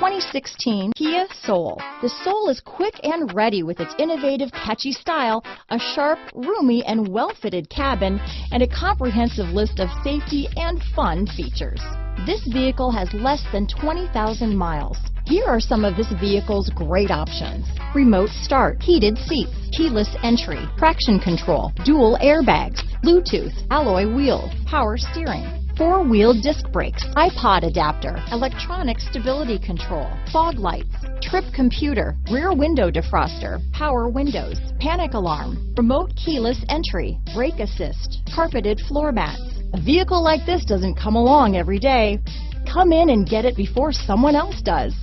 2016 Kia Soul. The Soul is quick and ready with its innovative, catchy style, a sharp, roomy, and well-fitted cabin, and a comprehensive list of safety and fun features. This vehicle has less than 20,000 miles. Here are some of this vehicle's great options: remote start, heated seats, keyless entry, traction control, dual airbags, Bluetooth, alloy wheels, power steering, four-wheel disc brakes, iPod adapter, electronic stability control, fog lights, trip computer, rear window defroster, power windows, panic alarm, remote keyless entry, brake assist, carpeted floor mats. A vehicle like this doesn't come along every day. Come in and get it before someone else does.